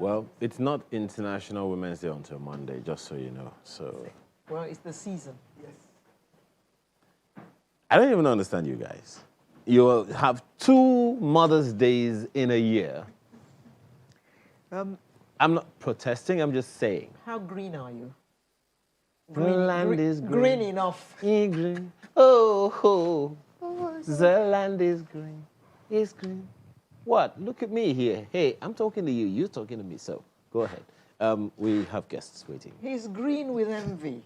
Well, it's not International Women's Day until Monday, just so you know. So. Well, it's the season. Yes. I don't even understand you guys. You will have 2 Mother's Days in a year. I'm not protesting, I'm just saying. How green are you? The land is green. Green enough. Green. Oh, the land is green. It's green. What? Look at me here. Hey, I'm talking to you. You're talking to me. So go ahead. We have guests waiting. He's green with envy.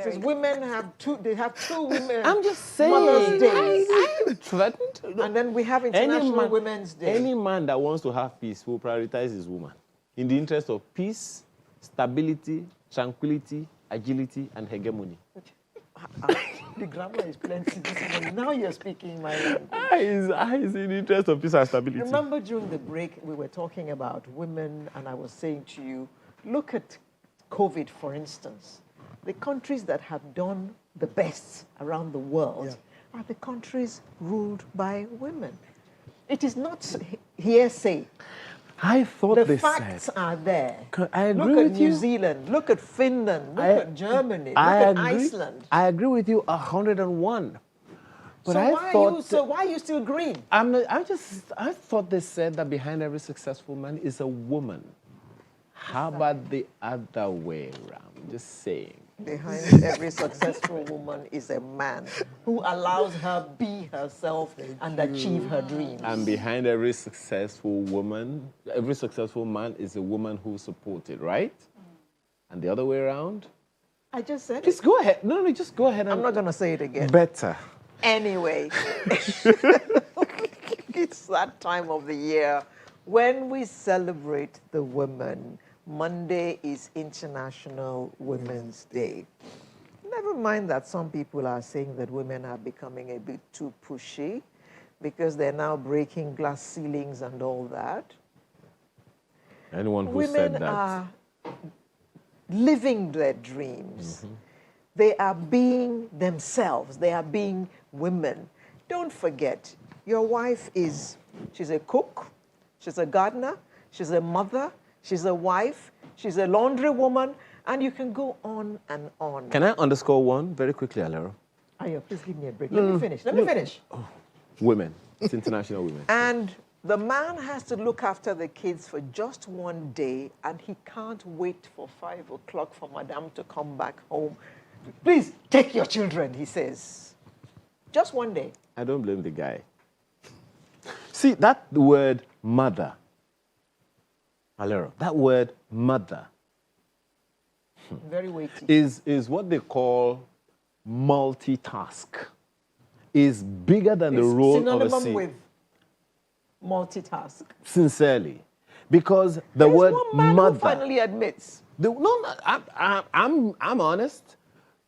Says women have 2. They have 2 women. I'm just saying. Mother's Days. I'm threatened. And then we have International Women's Day. Any man that wants to have peace will prioritize his woman in the interest of peace, stability, tranquility, agility, and hegemony. The grammar is plenty this morning. Now you're speaking my language. It's in the interest of peace and stability. Remember during the break, we were talking about women, and I was saying to you, look at COVID, for instance. The countries that have done the best around the world are the countries ruled by women. It is not hearsay. I thought the they facts said, are there. I agree look with at you. New Zealand, look at Finland, look at Germany, look at Iceland. I agree with you 101. But so why are you still green? I thought they said that behind every successful man is a woman. How about the other way around? Just saying. Behind every successful woman is a man who allows her be herself and achieve her dreams. And behind every successful woman, every successful man is a woman who supported, right? And the other way around? I just said Just go ahead. No, just go ahead. I'm not going to say it again. Better. Anyway, it's that time of the year when we celebrate the women. Monday is International Women's Day. Never mind that some people are saying that women are becoming a bit too pushy because they're now breaking glass ceilings and all that. Anyone who women said that. are living their dreams. They are being themselves. They are being women. Don't forget, your wife she's a cook, she's a gardener, she's a mother, she's a wife, she's a laundry woman, and you can go on and on. Can I underscore one very quickly, Alero? Ayo, please give me a break. Let me finish. Let me finish. Oh, women. It's International Women. And the man has to look after the kids for just one day, and he can't wait for 5 o'clock for madame to come back home. Please, take your children, he says. Just one day. I don't blame the guy. See, that word mother, Alero, that word mother very weighty. Is what they call multitask. Is bigger than the role of a synonym with multitask. Sincerely. Because the There's word one man mother who finally admits. I'm honest.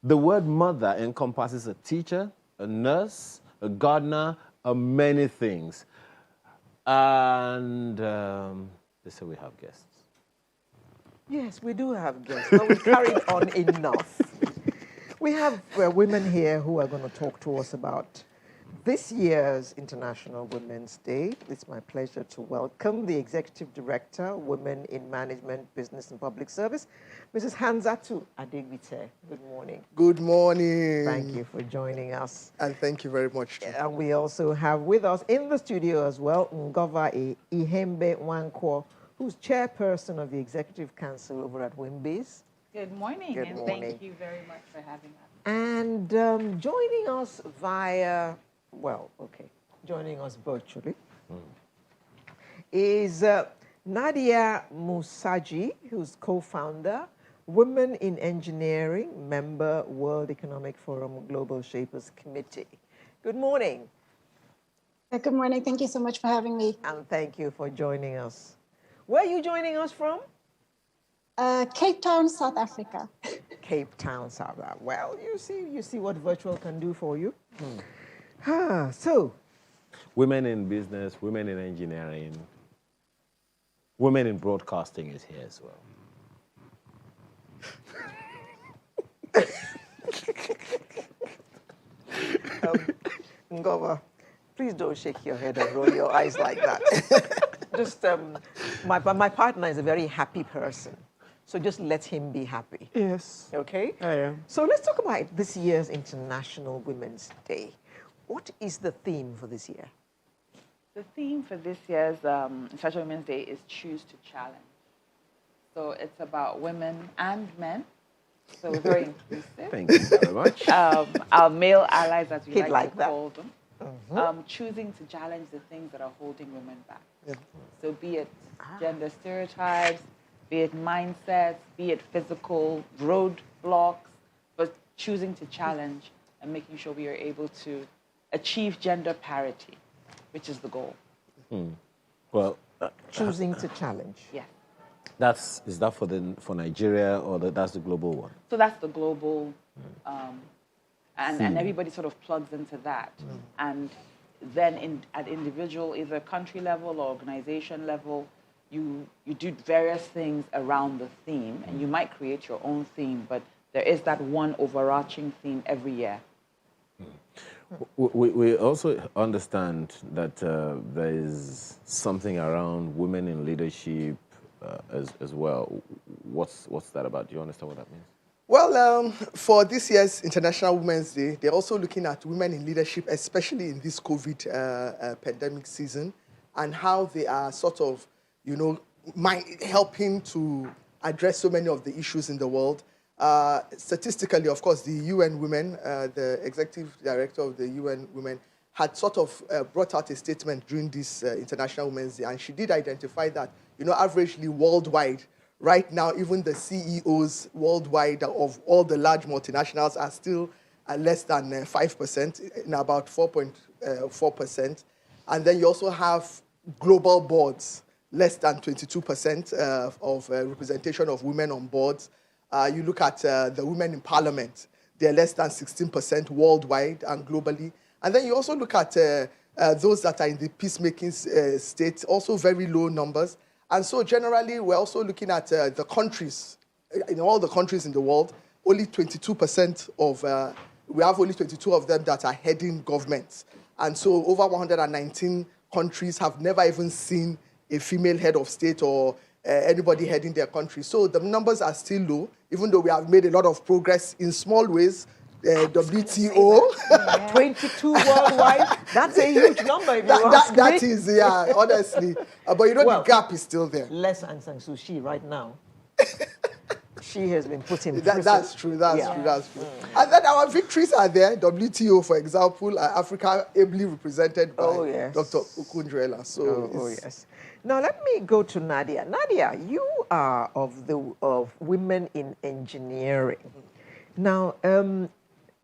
The word mother encompasses a teacher, a nurse, a gardener, many things. And they say we have guests. Yes, we do have guests, but we carried on enough. We have women here who are going to talk to us about this year's International Women's Day. It's my pleasure to welcome the Executive Director, Women in Management, Business and Public Service, Mrs. Hanzatu Adegbite. Good morning. Good morning. Thank you for joining us. And thank you very much. And we also have with us in the studio as well, Ngova Ihembe Wankwo, who's chairperson of the Executive Council over at WIMBIZ. Good morning, Good and morning. thank you very much for having us. And joining us joining us virtually is Nadia Musaji, who's co-founder, Women in Engineering, member, World Economic Forum Global Shapers Committee. Good morning. Good morning. Thank you so much for having me. And thank you for joining us. Where are you joining us from? Cape Town, South Africa. Cape Town, South Africa. Well, you see what virtual can do for you. So, Women in business, women in engineering, women in broadcasting is here as well. Ngova, please don't shake your head and roll your eyes like that. Just my partner is a very happy person. So just let him be happy. Yes. Okay? I am. So let's talk about this year's International Women's Day. What is the theme for this year? The theme for this year's International Women's Day is Choose to Challenge. So it's about women and men. So we're very inclusive. Thank you very much. Our male allies, as we He'd like to like that. call them, choosing to challenge the things that are holding women back. Yeah. So be it gender stereotypes, be it mindsets, be it physical roadblocks, but choosing to challenge and making sure we are able to achieve gender parity, which is the goal. Well, Choosing to challenge. Yeah. is that for Nigeria, or that's the global one? So that's the global, and everybody sort of plugs into that. And then at individual, either country level or organization level, you do various things around the theme, and you might create your own theme, but there is that one overarching theme every year. We also understand that there is something around women in leadership as well. What's that about? Do you understand what that means? Well, for this year's International Women's Day, they're also looking at women in leadership, especially in this COVID pandemic season, and how they are sort of, helping to address so many of the issues in the world. Statistically, of course, the UN Women, the executive director of the UN Women, had sort of brought out a statement during this International Women's Day, and she did identify that, averagely worldwide, right now, even the CEOs worldwide of all the large multinationals are still less than 5%, in about 4.4%. And then you also have global boards, less than 22% of representation of women on boards. You look at the women in parliament, they're less than 16% worldwide and globally. And then you also look at those that are in the peacemaking state, also very low numbers. And so generally, we're also looking at the countries, in all the countries in the world, only 22% of, we have only 22 of them that are heading governments. And so over 119 countries have never even seen a female head of state or anybody heading their country. So the numbers are still low, even though we have made a lot of progress in small ways. WTO. 22 worldwide. That's a huge number if you ask me. That is, yeah, honestly. But the gap is still there. Less Aung San Suu Kyi right now. She has been put in prison. That's true. That's true. And then our victories are there. WTO, for example, Africa ably represented by Dr. Okundrela. So yes. Now let me go to Nadia. Nadia, you are of Women in Engineering. Now,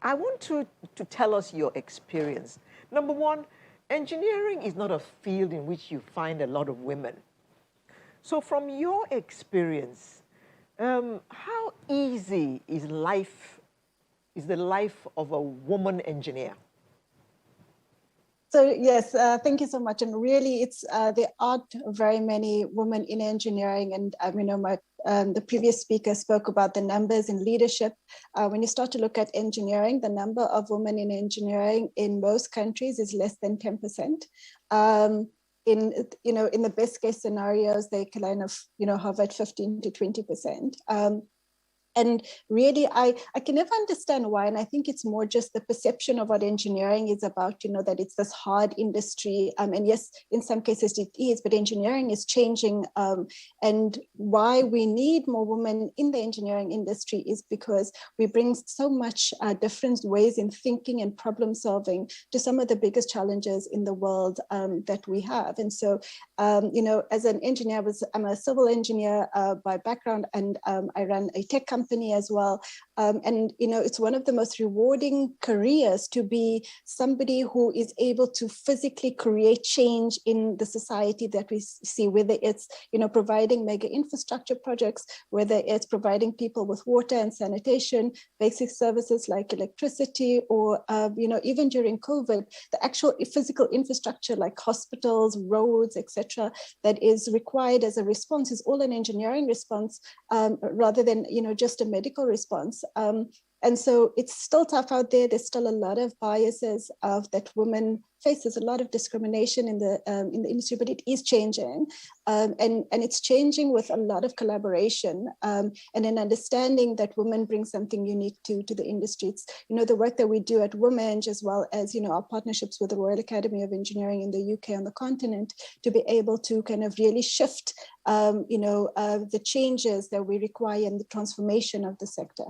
I want you to tell us your experience. Number one, engineering is not a field in which you find a lot of women. So from your experience, how easy is the life of a woman engineer? So yes, thank you so much. And really, there aren't very many women in engineering. And the previous speaker spoke about the numbers in leadership. When you start to look at engineering, the number of women in engineering in most countries is less than 10%. In the best case scenarios, they kind of hover at 15 to 20%. And really, I can never understand why. And I think it's more just the perception of what engineering is about, that it's this hard industry. And yes, in some cases it is, but engineering is changing. And why we need more women in the engineering industry is because we bring so much different ways in thinking and problem solving to some of the biggest challenges in the world that we have. And so, as an engineer, I'm a civil engineer by background, and I run a tech company as well. And it's one of the most rewarding careers to be somebody who is able to physically create change in the society that we see, whether it's, providing mega infrastructure projects, whether it's providing people with water and sanitation, basic services like electricity, or, even during COVID, the actual physical infrastructure like hospitals, roads, etc., that is required as a response is all an engineering response rather than, just a medical response. And so it's still tough out there. There's still a lot of biases that women face. There's a lot of discrimination in the industry, but it is changing. And it's changing with a lot of collaboration and an understanding that women bring something unique to the industry. It's, the work that we do at WIMBIZ, as well as, our partnerships with the Royal Academy of Engineering in the UK on the continent, to be able to kind of really shift, the changes that we require in the transformation of the sector.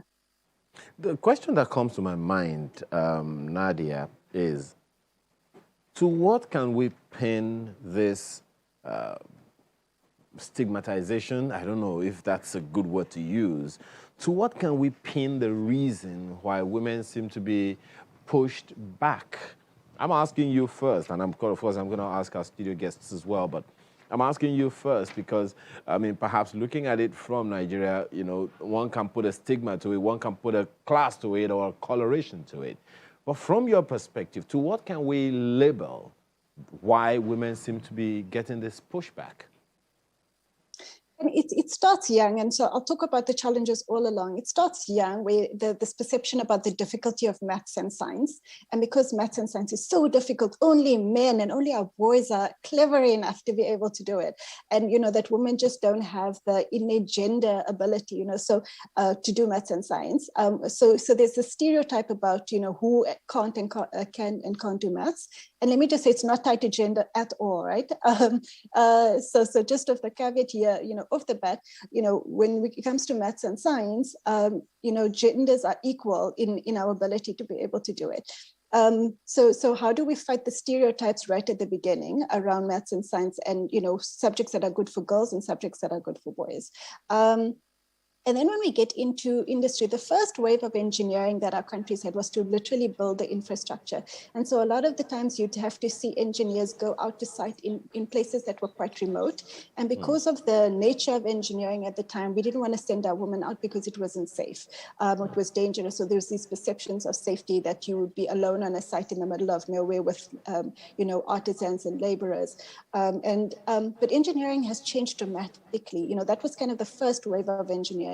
The question that comes to my mind, Nadia, is to what can we pin this stigmatization? I don't know if that's a good word to use. To what can we pin the reason why women seem to be pushed back? I'm asking you first, and of course I'm going to ask our studio guests as well, but I'm asking you first because, perhaps looking at it from Nigeria, one can put a stigma to it, one can put a class to it or a coloration to it. But from your perspective, to what can we label why women seem to be getting this pushback? And it starts young, and so I'll talk about the challenges all along. It starts young, where this perception about the difficulty of maths and science, and because maths and science is so difficult, only men and only our boys are clever enough to be able to do it, and that women just don't have the innate gender ability, so to do maths and science. So there's a stereotype about who can't and can and can't do maths. And let me just say, it's not tied to gender at all, right? So just off the caveat here, off the bat, when it comes to maths and science, genders are equal in our ability to be able to do it. So how do we fight the stereotypes right at the beginning around maths and science and, subjects that are good for girls and subjects that are good for boys? And then when we get into industry, the first wave of engineering that our countries had was to literally build the infrastructure. And so a lot of the times you'd have to see engineers go out to site in places that were quite remote. And because of the nature of engineering at the time, we didn't want to send our women out because it wasn't safe. It was dangerous. So there's these perceptions of safety that you would be alone on a site in the middle of nowhere with, artisans and laborers. But engineering has changed dramatically. That was kind of the first wave of engineering.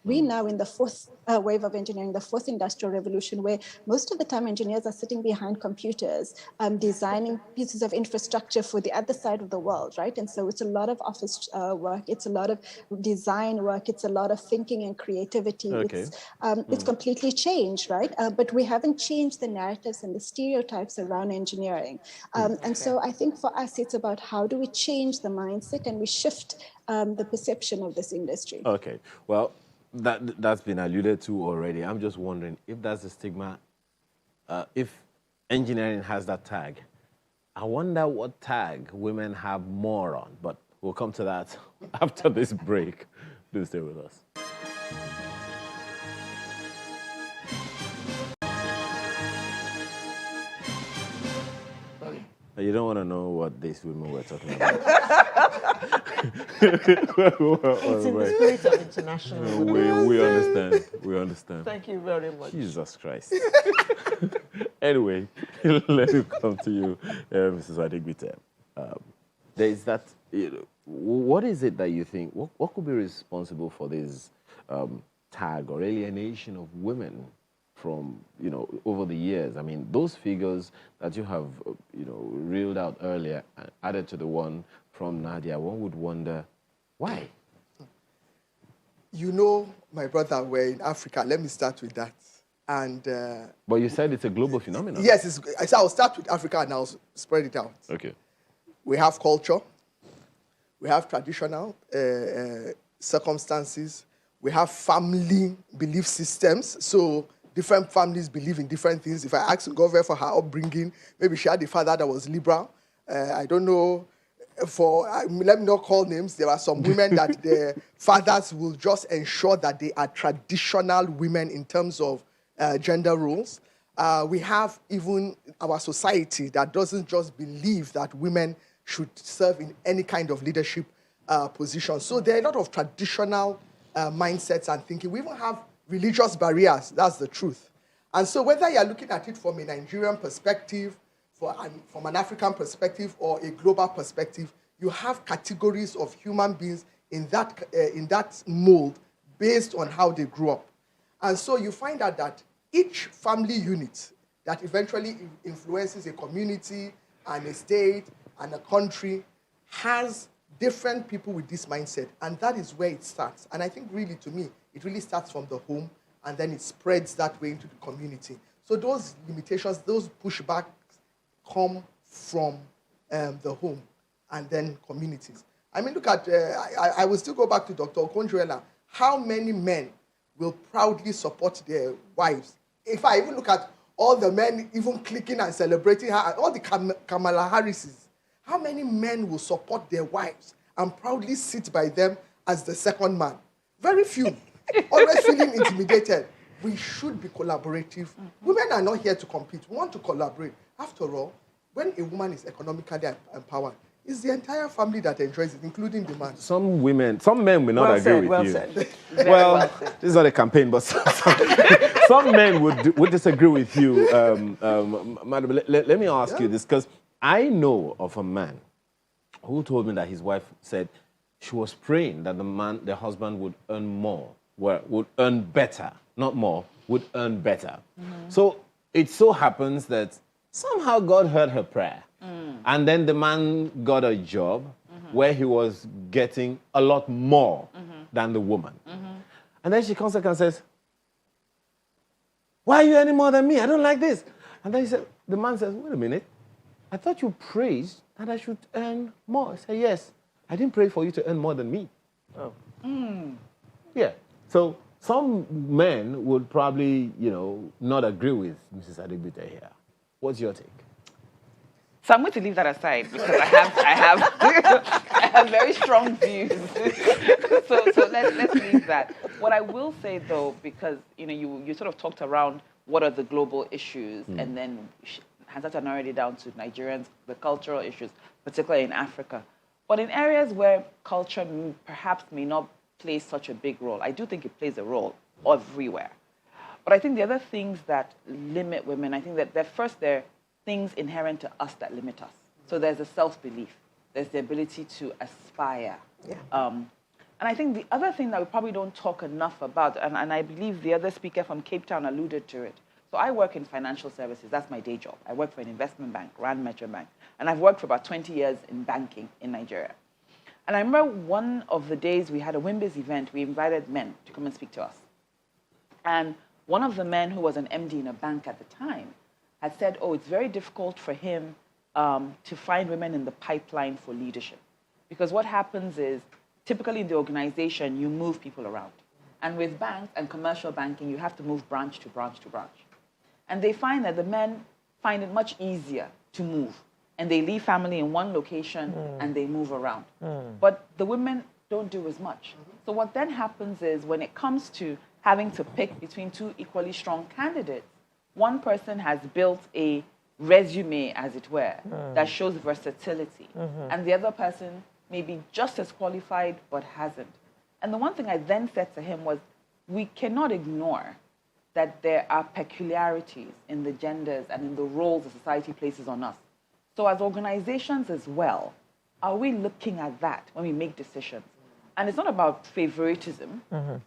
We now in the fourth wave of engineering, the fourth industrial revolution, where most of the time engineers are sitting behind computers, designing pieces of infrastructure for the other side of the world, right? And so it's a lot of office work, it's a lot of design work, it's a lot of thinking and creativity. Okay. It's completely changed, right? But we haven't changed the narratives and the stereotypes around engineering. And so I think for us, it's about how do we change the mindset and we shift the perception of this industry. Okay, well, that's been alluded to already. I'm just wondering if that's the stigma, if engineering has that tag. I wonder what tag women have more on, but we'll come to that after this break. Do stay with us. You don't want to know what these women were talking about. It's in the spirit of international women. We understand. We understand. Thank you very much. Jesus Christ. Anyway, let me come to you, Mrs. Adigbite. There is that, what is it that you think, what could be responsible for this tag or alienation of women from, over the years? I mean, those figures that you have, reeled out earlier, added to the one from Nadia, one would wonder, why? My brother, we're in Africa. Let me start with that. And but you said it's a global phenomenon. Yes, so I'll start with Africa and I'll spread it out. Okay. We have culture. We have traditional circumstances. We have family belief systems. So different families believe in different things. If I ask Governor for her upbringing, maybe she had a father that was liberal. I don't know. Let me not call names. There are some women that their fathers will just ensure that they are traditional women in terms of gender roles. We have even our society that doesn't just believe that women should serve in any kind of leadership position. So there are a lot of traditional mindsets and thinking. We even have religious barriers. That's the truth. And so whether you're looking at it from a Nigerian perspective, from an African perspective, or a global perspective, you have categories of human beings in that mold based on how they grew up. And so you find out that each family unit that eventually influences a community and a state and a country has different people with this mindset. And that is where it starts. And I think really, to me, it really starts from the home and then it spreads that way into the community. So those limitations, those pushbacks come from the home and then communities. I mean, look at, I will still go back to Dr. Okonjo-Iweala. How many men will proudly support their wives? If I even look at all the men even clicking and celebrating her, all the Kamala Harrises, how many men will support their wives and proudly sit by them as the second man? Very few. Always feeling intimidated. We should be collaborative. Women are not here to compete. We want to collaborate. After all, when a woman is economically empowered, it's the entire family that enjoys it, including the man. Some men will not agree with you. Said. Well, this is not a campaign, but some men would disagree with you. Madam, let me ask you this, because I know of a man who told me that his wife said she was praying that the husband would earn more, would earn better, not more, would earn better. So it so happens that somehow God heard her prayer. And then the man got a job where he was getting a lot more than the woman. And then she comes back and says, why are you earning more than me? I don't like this. And then the man says, wait a minute. I thought you prayed that I should earn more. I said, yes. I didn't pray for you to earn more than me. Oh. Yeah. So some men would probably, not agree with Mrs. Adebute here. What's your take? So I'm going to leave that aside because I have very strong views. so let's leave that. What I will say though, because you sort of talked around what are the global issues, and then has that narrowed it down to Nigerians, the cultural issues, particularly in Africa. But in areas where culture perhaps may not play such a big role, I do think it plays a role everywhere. But I think the other things that limit women, I think that they're things inherent to us that limit us. So there's a self-belief. There's the ability to aspire. Yeah. And I think the other thing that we probably don't talk enough about, and I believe the other speaker from Cape Town alluded to it. So I work in financial services. That's my day job. I work for an investment bank, Rand Metro Bank. And I've worked for about 20 years in banking in Nigeria. And I remember one of the days we had a WIMBIZ event, we invited men to come and speak to us. And one of the men who was an MD in a bank at the time had said, it's very difficult for him to find women in the pipeline for leadership. Because what happens is, typically in the organization, you move people around. And with banks and commercial banking, you have to move branch to branch to branch. And they find that the men find it much easier to move. And they leave family in one location and they move around. But the women don't do as much. So what then happens is, when it comes to having to pick between two equally strong candidates, one person has built a resume, as it were, that shows versatility. And the other person may be just as qualified, but hasn't. And the one thing I then said to him was, we cannot ignore that there are peculiarities in the genders and in the roles the society places on us. So as organizations as well, are we looking at that when we make decisions? And it's not about favoritism.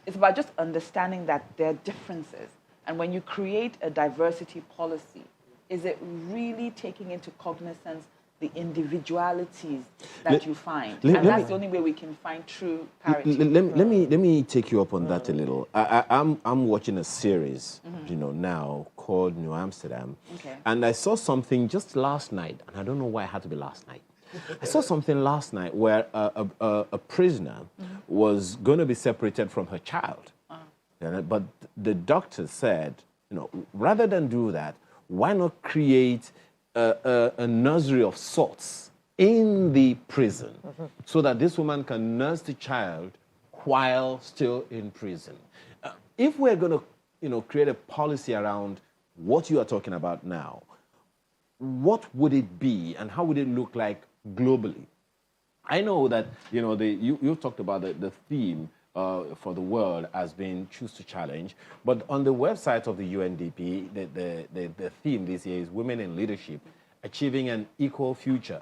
It's about just understanding that there are differences. And when you create a diversity policy, is it really taking into cognizance the individualities that you find? And that's the only way we can find true parity. Let me take you up on that a little. I'm watching a series, now called New Amsterdam. Okay. And I saw something just last night, and I don't know why it had to be last night. I saw something last night where a prisoner was going to be separated from her child. But the doctor said, rather than do that, why not create a nursery of sorts in the prison so that this woman can nurse the child while still in prison? If we're going to, create a policy around what you are talking about now, what would it be and how would it look like globally? I know that, you talked about the theme for the world as being choose to challenge, but on the website of the UNDP, the theme this year is Women in Leadership, Achieving an Equal Future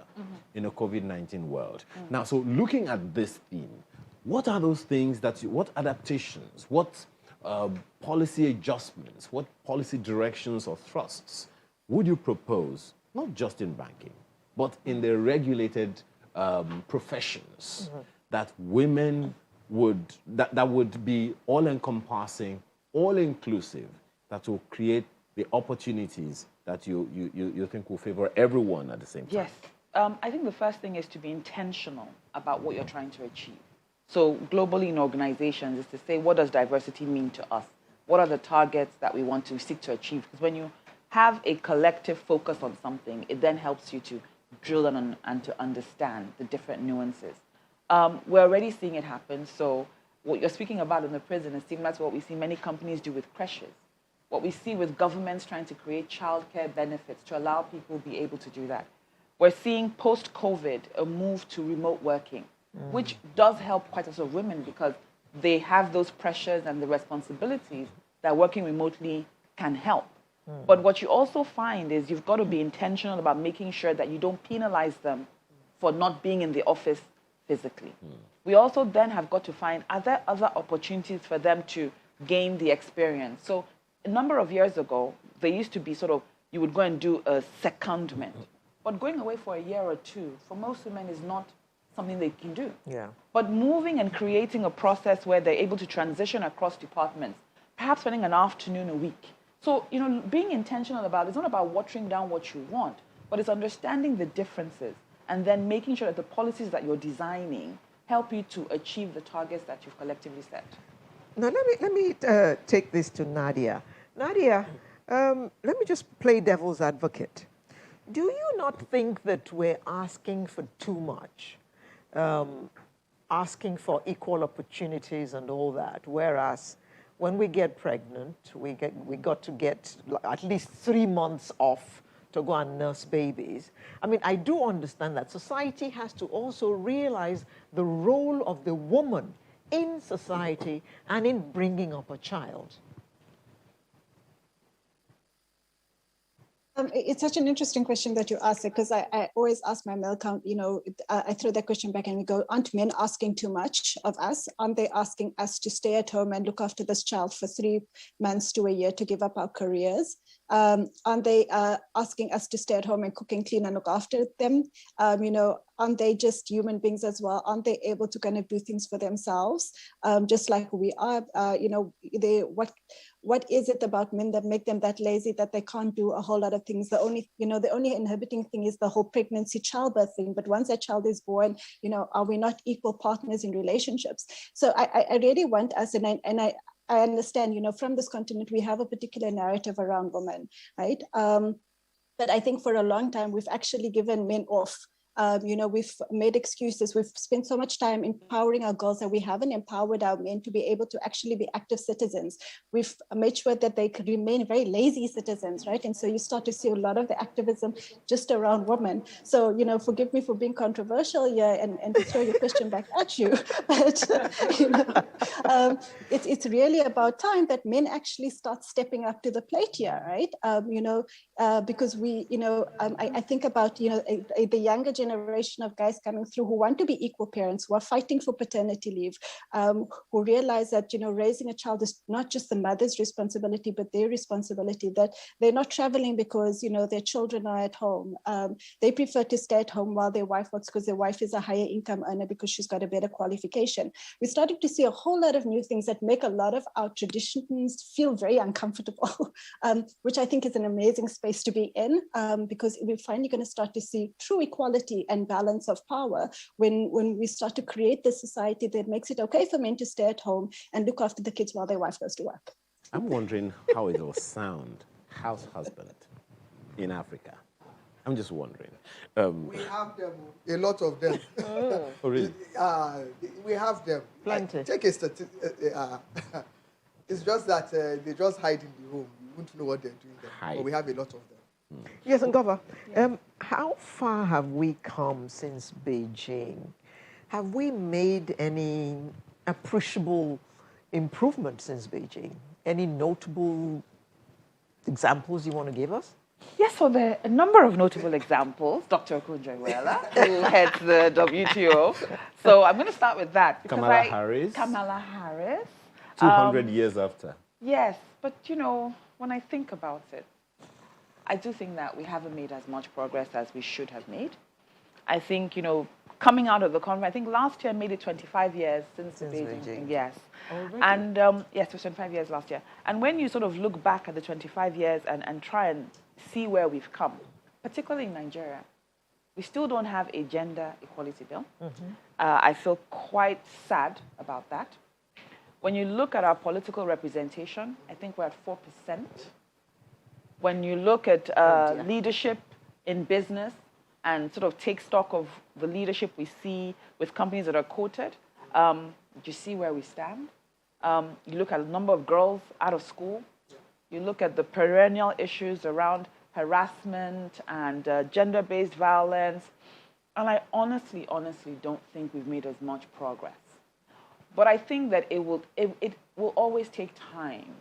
in a COVID-19 world. Now, so looking at this theme, what are those things what adaptations, what policy adjustments, what policy directions or thrusts would you propose, not just in banking, but in the regulated professions, that women would, that would be all-encompassing, all-inclusive, that will create the opportunities that you think will favor everyone at the same time? Yes. I think the first thing is to be intentional about what you're trying to achieve. So globally in organizations is to say, what does diversity mean to us? What are the targets that we want to seek to achieve? Because when you have a collective focus on something, it then helps you to drill in and to understand the different nuances. We're already seeing it happen. So what you're speaking about in the prison is similar to what we see many companies do with creches. What we see with governments trying to create childcare benefits to allow people to be able to do that. We're seeing post-COVID a move to remote working, which does help quite a lot of women because they have those pressures and the responsibilities that working remotely can help. But what you also find is you've got to be intentional about making sure that you don't penalize them for not being in the office physically. We also then have got to find, are there other opportunities for them to gain the experience? So a number of years ago, there used to be sort of, you would go and do a secondment. But going away for a year or two, for most women, is not something they can do. Yeah. But moving and creating a process where they're able to transition across departments, perhaps spending an afternoon a week. So, you know, being intentional about it, it's not about watering down what you want, but it's understanding the differences and then making sure that the policies that you're designing help you to achieve the targets that you've collectively set. Now, let me take this to Nadia. Nadia, let me just play devil's advocate. Do you not think that we're asking for too much? Asking for equal opportunities and all that, whereas when we get pregnant, we got to get at least 3 months off to go and nurse babies. I mean, I do understand that society has to also realize the role of the woman in society and in bringing up a child. It's such an interesting question that you asked, because I always ask my male count, you know, I throw that question back and we go, aren't men asking too much of us? Aren't they asking us to stay at home and look after this child for 3 months to a year to give up our careers? Aren't they asking us to stay at home and cook and clean and look after them? You know, aren't they just human beings as well? Aren't they able to kind of do things for themselves, just like we are? You know, what is it about men that make them that lazy that they can't do a whole lot of things? The only inhibiting thing is the whole pregnancy, childbirth thing. But once that child is born, you know, are we not equal partners in relationships? So I really want us, and I understand, you know, from this continent, we have a particular narrative around women, right? But I think for a long time, we've actually given men off. You know, we've made excuses. We've spent so much time empowering our girls that we haven't empowered our men to be able to actually be active citizens. We've made sure that they could remain very lazy citizens, right? And so you start to see a lot of the activism just around women. So, you know, forgive me for being controversial here and to throw your question back at you. But, you know, it's really about time that men actually start stepping up to the plate here, right? You know, because we, you know, I think about, you know, the younger generation of guys coming through who want to be equal parents, who are fighting for paternity leave, who realize that, you know, raising a child is not just the mother's responsibility, but their responsibility, that they're not traveling because, you know, their children are at home. They prefer to stay at home while their wife works because their wife is a higher income earner because she's got a better qualification. We're starting to see a whole lot of new things that make a lot of our traditions feel very uncomfortable, which I think is an amazing space to be in, because we're finally going to start to see true equality and balance of power when we start to create this society that makes it okay for men to stay at home and look after the kids while their wife goes to work. I'm wondering how it will sound, house husband in Africa. I'm just wondering. We have them, a lot of them. Oh, really? We have them. Plenty. Take a statistic. It's just that they just hide in the home. You won't know what they're doing there. Hide. But we have a lot of them. Yes, and Gova, how far have we come since Beijing? Have we made any appreciable improvement since Beijing? Any notable examples you want to give us? Yes, so there are a number of notable examples. Dr. Okonjo-Iweala, who heads the WTO. So I'm going to start with that. Kamala Harris. Kamala Harris. 200 years after. Yes, but you know, when I think about it, I do think that we haven't made as much progress as we should have made. I think, you know, coming out of the conference, I think last year made it 25 years since the Beijing thing. Yes. Already? And yes, it was 25 years last year. And when you sort of look back at the 25 years and try and see where we've come, particularly in Nigeria, we still don't have a gender equality bill. I feel quite sad about that. When you look at our political representation, I think we're at 4%. When you look at leadership in business and sort of take stock of the leadership we see with companies that are quoted, you see where we stand. You look at the number of girls out of school. You look at the perennial issues around harassment and gender-based violence. And I honestly don't think we've made as much progress. But I think that it will always take time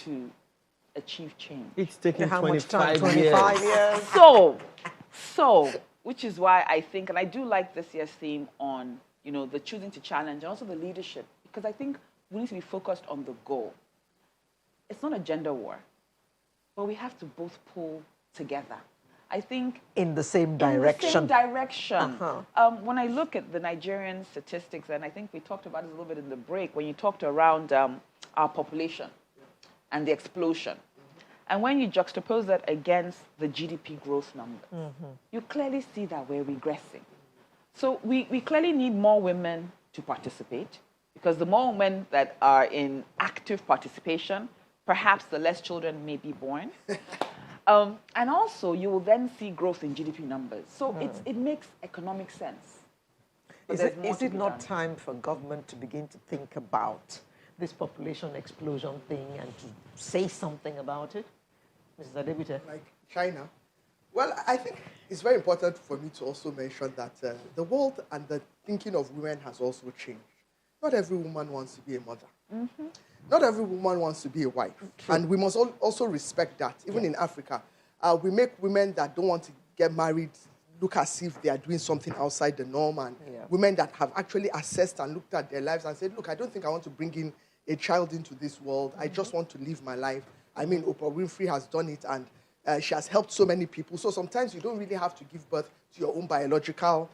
to achieve change. It's taken How much time? 25 years. So, which is why I think, and I do like this year's theme on, you know, the choosing to challenge and also the leadership, because I think we need to be focused on the goal. It's not a gender war, but we have to both pull together. I think In the same direction. in the same direction. When I look at the Nigerian statistics, and I think we talked about it a little bit in the break, when you talked around our population and the explosion. And when you juxtapose that against the GDP growth numbers, you clearly see that we're regressing. So we clearly need more women to participate, because the more women that are in active participation, perhaps the less children may be born. And also, you will then see growth in GDP numbers. So it makes economic sense. But Is it not time for government to begin to think about this population explosion thing and to say something about it? Mrs. Adebute? Like China? Well, I think it's very important for me to also mention that the world and the thinking of women has also changed. Not every woman wants to be a mother. Not every woman wants to be a wife. True. And we must also respect that. Even in Africa, we make women that don't want to get married look as if they are doing something outside the norm, and women that have actually assessed and looked at their lives and said, look, I don't think I want to bring in a child into this world. I just want to live my life. I mean, Oprah Winfrey has done it, and she has helped so many people. So sometimes you don't really have to give birth to your own biological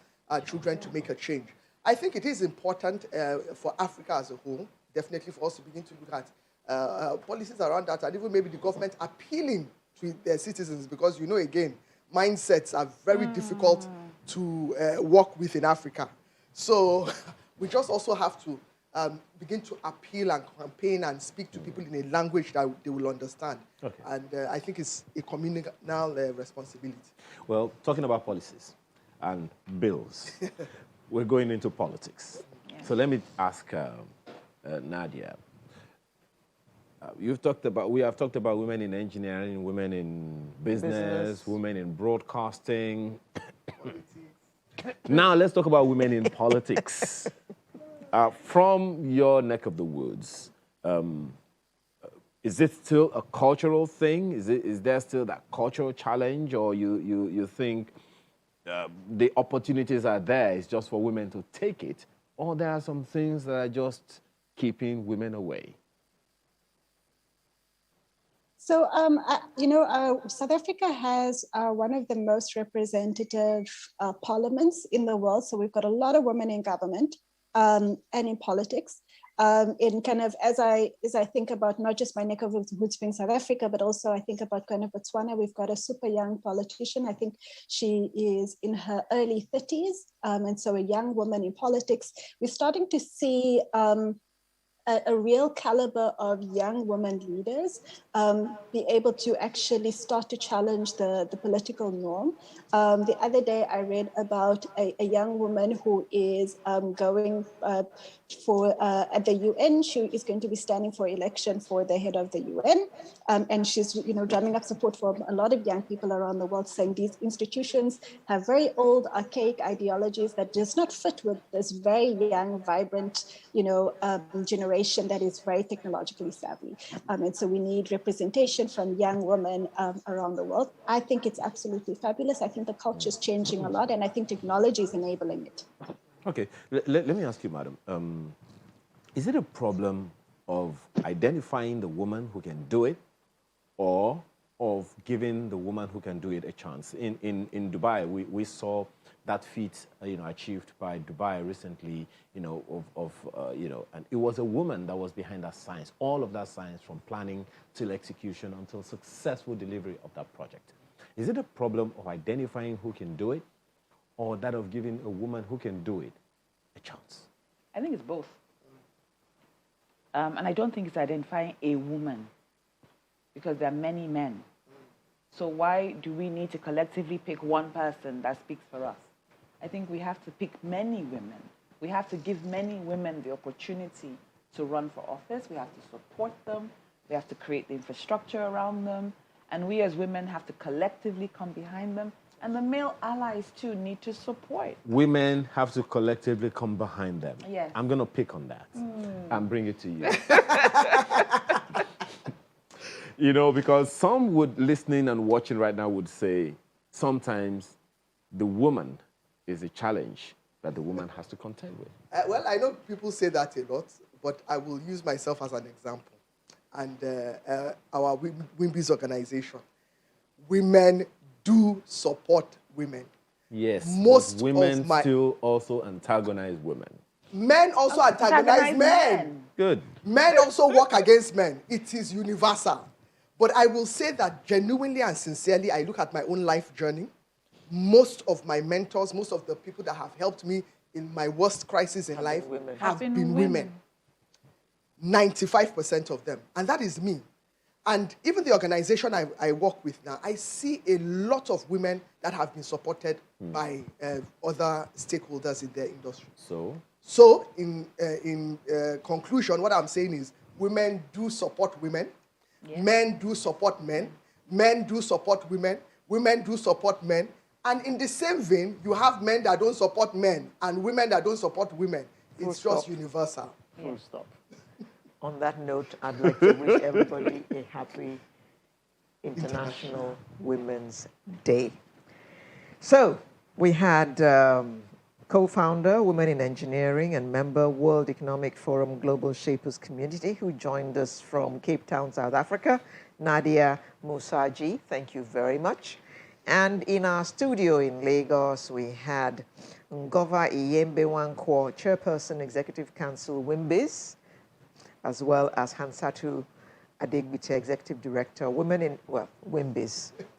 children to make a change. I think it is important for Africa as a whole, definitely for us to begin to look at policies around that, and even maybe the government appealing to their citizens, because, you know, again, mindsets are very difficult to work with in Africa. So we just also have to begin to appeal and campaign and speak to people in a language that they will understand. Okay. And I think it's a communal responsibility. Well, talking about policies and bills, we're going into politics. Yeah. So let me ask Nadia. We have talked about women in engineering, women in business, women in broadcasting. Now let's talk about women in politics. From your neck of the woods, is it still a cultural thing? Is there still that cultural challenge, or you think the opportunities are there, it's just for women to take it, or there are some things that are just keeping women away? So, South Africa has one of the most representative parliaments in the world. So we've got a lot of women in government and in politics. In kind of, as I think about not just my neck of the woods being South Africa, but also I think about kind of Botswana, we've got a super young politician. I think she is in her early 30s. And so a young woman in politics. We're starting to see a real caliber of young women leaders be able to actually start to challenge the political norm. The other day I read about a young woman who is going for at the UN. She is going to be standing for election for the head of the UN. And she's drumming up support for a lot of young people around the world, saying these institutions have very old, archaic ideologies that does not fit with this very young, vibrant, generation that is very technologically savvy. And so we need representation from young women around the world. I think it's absolutely fabulous. I think the culture is changing a lot, and I think technology is enabling it. Okay, let me ask you, madam, is it a problem of identifying the woman who can do it, or of giving the woman who can do it a chance. In Dubai, we saw that feat, achieved by Dubai recently, and it was a woman that was behind that science, all of that science from planning till execution until successful delivery of that project. Is it a problem of identifying who can do it, or that of giving a woman who can do it a chance? I think it's both. And I don't think it's identifying a woman, because there are many men. So why do we need to collectively pick one person that speaks for us? I think we have to pick many women. We have to give many women the opportunity to run for office. We have to support them. We have to create the infrastructure around them. And we as women have to collectively come behind them. And the male allies too need to support. Women have to collectively come behind them. Yes. I'm going to pick on that and bring it to you. Because some listening and watching right now would say, sometimes the woman is a challenge that the woman has to contend with. Well, I know people say that a lot, but I will use myself as an example. And our WIMBIZ organization, women do support women. Yes, most women of my still also antagonize women. Men also antagonize men. Good. Men also work against men. It is universal. But I will say that genuinely and sincerely, I look at my own life journey. Most of my mentors, most of the people that have helped me in my worst crisis in life have been women. 95% of them. And that is me. And even the organization I work with now, I see a lot of women that have been supported by other stakeholders in their industry. So in conclusion, what I'm saying is women do support women. Yeah. Men do support men. Men do support women. Women do support men. And in the same vein, you have men that don't support men and women that don't support women. It's just universal. Full stop. On that note, I'd like to wish everybody a happy International Women's Day. So we had co-founder, Women in Engineering, and member World Economic Forum Global Shapers Community, who joined us from Cape Town, South Africa, Nadia Musaji. Thank you very much. And in our studio in Lagos, we had Ngova Iyembe-Wankwo, Chairperson, Executive Council, WIMBIZ, as well as Hansatu Adegbite, Executive Director, WIMBIZ.